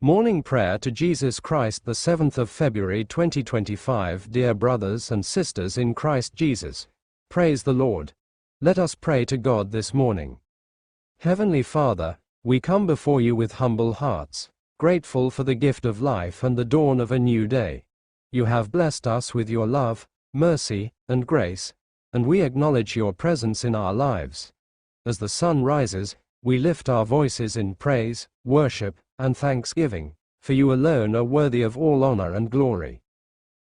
Morning Prayer to Jesus Christ, the 7th of February 2025. Dear brothers and sisters in Christ Jesus, praise the Lord. Let us pray to God this morning. Heavenly Father, we come before you with humble hearts, grateful for the gift of life and the dawn of a new day. You have blessed us with your love, mercy, and grace, and we acknowledge your presence in our lives. As the sun rises, we lift our voices in praise, worship, and thanksgiving, for you alone are worthy of all honor and glory.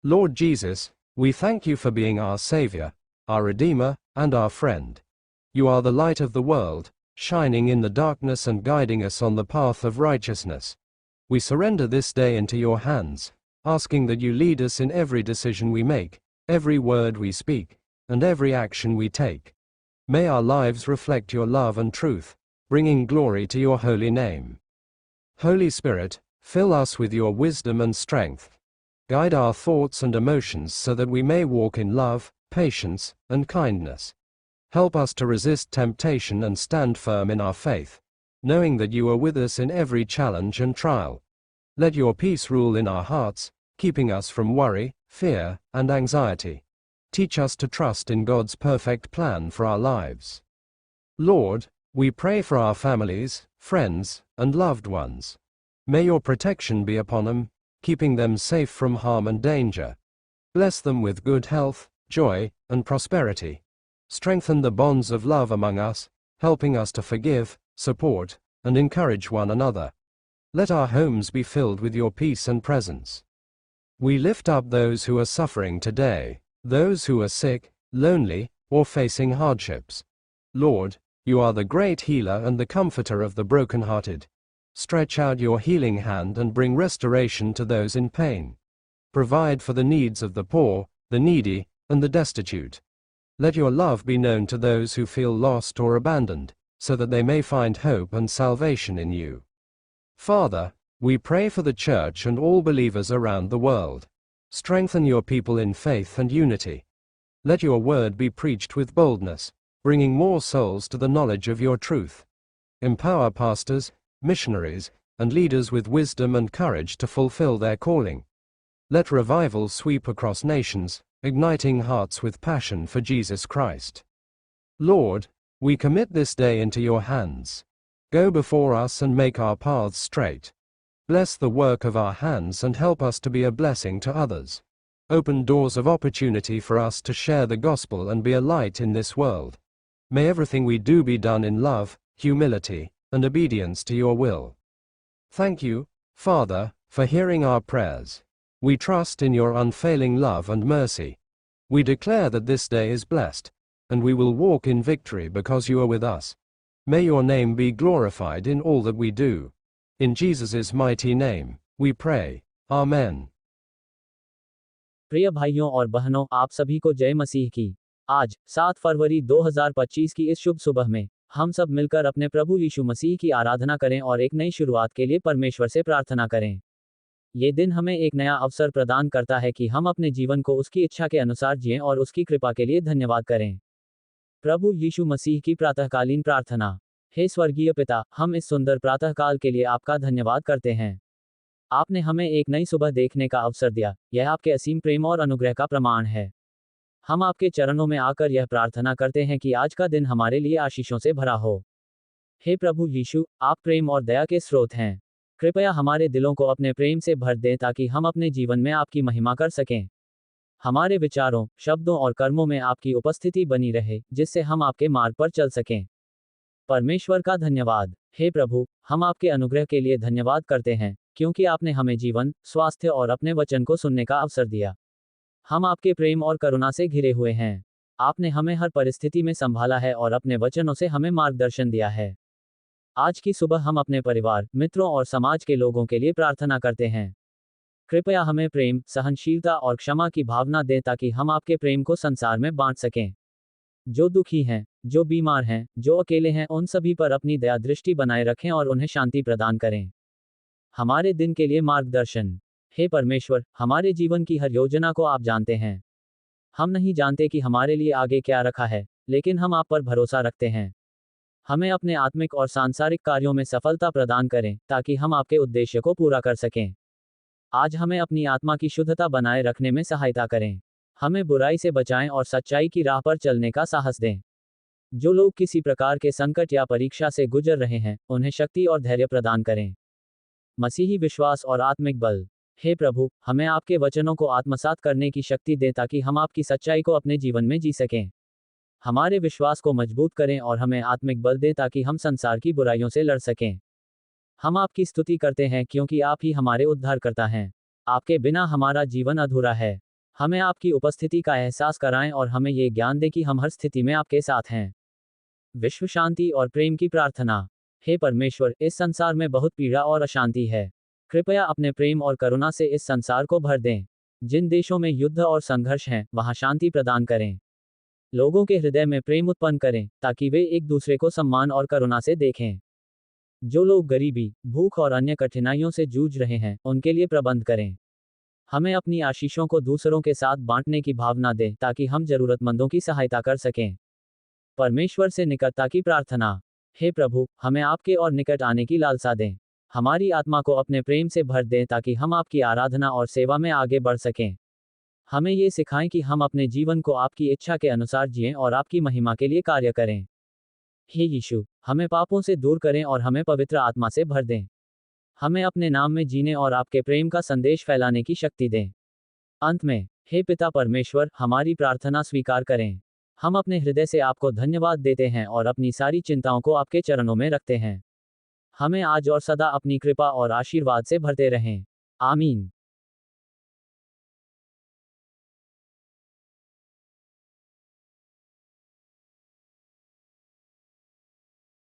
Lord Jesus, we thank you for being our Savior, our Redeemer, and our friend. You are the light of the world, shining in the darkness and guiding us on the path of righteousness. We surrender this day into your hands, asking that you lead us in every decision we make, every word we speak, and every action we take. May our lives reflect your love and truth, bringing glory to your holy name. Holy Spirit, fill us with your wisdom and strength. Guide our thoughts and emotions so that we may walk in love, patience, and kindness. Help us to resist temptation and stand firm in our faith, knowing that you are with us in every challenge and trial. Let your peace rule in our hearts, keeping us from worry, fear, and anxiety. Teach us to trust in God's perfect plan for our lives. Lord, we pray for our families, friends, and loved ones. May your protection be upon them, keeping them safe from harm and danger. Bless them with good health, joy, and prosperity. Strengthen the bonds of love among us, helping us to forgive, support, and encourage one another. Let our homes be filled with your peace and presence. We lift up those who are suffering today, those who are sick, lonely, or facing hardships. Lord, you are the great healer and the comforter of the brokenhearted. Stretch out your healing hand and bring restoration to those in pain. Provide for the needs of the poor, the needy, and the destitute. Let your love be known to those who feel lost or abandoned, so that they may find hope and salvation in you. Father, we pray for the Church and all believers around the world. Strengthen your people in faith and unity. Let your word be preached with boldness, bringing more souls to the knowledge of your truth. Empower pastors, missionaries, and leaders with wisdom and courage to fulfill their calling. Let revival sweep across nations, igniting hearts with passion for Jesus Christ. Lord, we commit this day into your hands. Go before us and make our paths straight. Bless the work of our hands and help us to be a blessing to others. Open doors of opportunity for us to share the gospel and be a light in this world. May everything we do be done in love, humility, and obedience to your will. Thank you, Father, for hearing our prayers. We trust in your unfailing love and mercy. We declare that this day is blessed, and we will walk in victory because you are with us. May your name be glorified in all that we do. In Jesus' mighty name, we pray. Amen. प्रिय भाइयों और बहनों, आप सभी को जय मसीह की। आज 7 फरवरी 2025 की इस शुभ सुबह में हम सब मिलकर अपने प्रभु यीशु मसीह की आराधना करें और एक नई शुरुआत के लिए परमेश्वर से प्रार्थना करें। ये दिन हमें एक नया अवसर प्रदान करता है कि हम अपने जीवन को उसकी इच्छा के अनुसार जिएं और उसकी कृपा के लिए धन्यवाद करें। प्रभु यीशु मसीह की प्रातःकालीन प्रार्थना। हे स्वर्गीय पिता, हम इस सुंदर प्रातःकाल के लिए आपका धन्यवाद करते हैं। आपने हमें एक नई सुबह देखने का अवसर दिया, यह आपके असीम प्रेम और अनुग्रह का प्रमाण है। हम आपके चरणों में आकर यह प्रार्थना करते हैं कि आज का दिन हमारे लिए आशीषों से भरा हो। हे प्रभु यीशु, आप प्रेम और दया के स्रोत हैं। कृपया हमारे दिलों को अपने प्रेम से भर दें ताकि हम अपने जीवन में आपकी महिमा कर सकें। हमारे विचारों, शब्दों और कर्मों में आपकी उपस्थिति बनी रहे, जिससे हम आपके मार्ग पर चल सकें। परमेश्वर का धन्यवाद। हे प्रभु, हम आपके अनुग्रह के लिए धन्यवाद करते हैं, क्योंकि आपने हमें जीवन, स्वास्थ्य और अपने वचन को सुनने का अवसर दिया। हम आपके प्रेम और करुणा से घिरे हुए हैं। आपने हमें हर परिस्थिति में संभाला है और अपने वचनों से हमें मार्गदर्शन दिया है। आज की सुबह हम अपने परिवार, मित्रों और समाज के लोगों के लिए प्रार्थना करते हैं। कृपया हमें प्रेम, सहनशीलता और क्षमा की भावना दें ताकि हम आपके प्रेम को संसार में बांट सकें। जो दुखी हैं, जो बीमार हैं, जो अकेले हैं, उन सभी पर अपनी दया दृष्टि बनाए रखें और उन्हें शांति प्रदान करें। हमारे दिन के लिए मार्गदर्शन। हे परमेश्वर, हमारे जीवन की हर योजना को आप जानते हैं। हम नहीं जानते कि हमारे लिए आगे क्या रखा है, लेकिन हम आप पर भरोसा रखते हैं। हमें अपने आत्मिक और सांसारिक कार्यों में सफलता प्रदान करें ताकि हम आपके उद्देश्य को पूरा कर सकें। आज हमें अपनी आत्मा की शुद्धता बनाए रखने में सहायता करें। हमें बुराई से बचाएं और सच्चाई की राह पर चलने का साहस दें। जो लोग किसी प्रकार के संकट या परीक्षा से गुजर रहे हैं, उन्हें शक्ति और धैर्य प्रदान करें। मसीही विश्वास और आत्मिक बल। हे प्रभु, हमें आपके वचनों को आत्मसात करने की शक्ति दें ताकि हम आपकी सच्चाई को अपने जीवन में जी सकें। हमारे विश्वास को मजबूत करें और हमें आत्मिक बल दें ताकि हम संसार की बुराइयों से लड़ सकें। हम आपकी स्तुति करते हैं क्योंकि आप ही हमारे उद्धारकर्ता हैं। आपके बिना हमारा जीवन अधूरा है। हमें आपकी उपस्थिति का एहसास कराएं और हमें ये ज्ञान दें कि हम हर स्थिति में आपके साथ हैं। विश्व शांति और प्रेम की प्रार्थना। हे परमेश्वर, इस संसार में बहुत पीड़ा और अशांति है। कृपया अपने प्रेम और करुणा से इस संसार को भर दें। जिन देशों में युद्ध और संघर्ष हैं, वहां शांति प्रदान करें। लोगों के हृदय में प्रेम उत्पन्न करें ताकि वे एक दूसरे को सम्मान और करुणा से देखें। जो लोग गरीबी, भूख और अन्य कठिनाइयों से जूझ रहे हैं, उनके लिए प्रबंध करें। हमें अपनी आशीषों को दूसरों के साथ बांटने की भावना दें ताकि हम जरूरतमंदों की सहायता कर सकें। परमेश्वर से निकटता की प्रार्थना। हे प्रभु, हमें आपके और निकट आने की लालसा दें। हमारी आत्मा को अपने प्रेम से भर दें ताकि हम आपकी आराधना और सेवा में आगे बढ़ सकें। हमें ये सिखाएं कि हम अपने जीवन को आपकी इच्छा के अनुसार जिएं और आपकी महिमा के लिए कार्य करें। हे यीशु, हमें पापों से दूर करें और हमें पवित्र आत्मा से भर दें। हमें अपने नाम में जीने और आपके प्रेम का संदेश फैलाने की शक्ति दें। अंत में, हे पिता परमेश्वर, हमारी प्रार्थना स्वीकार करें। हम अपने हृदय से आपको धन्यवाद देते हैं और अपनी सारी चिंताओं को आपके चरणों में रखते हैं। हमें आज और सदा अपनी कृपा और आशीर्वाद से भरते रहें। आमीन।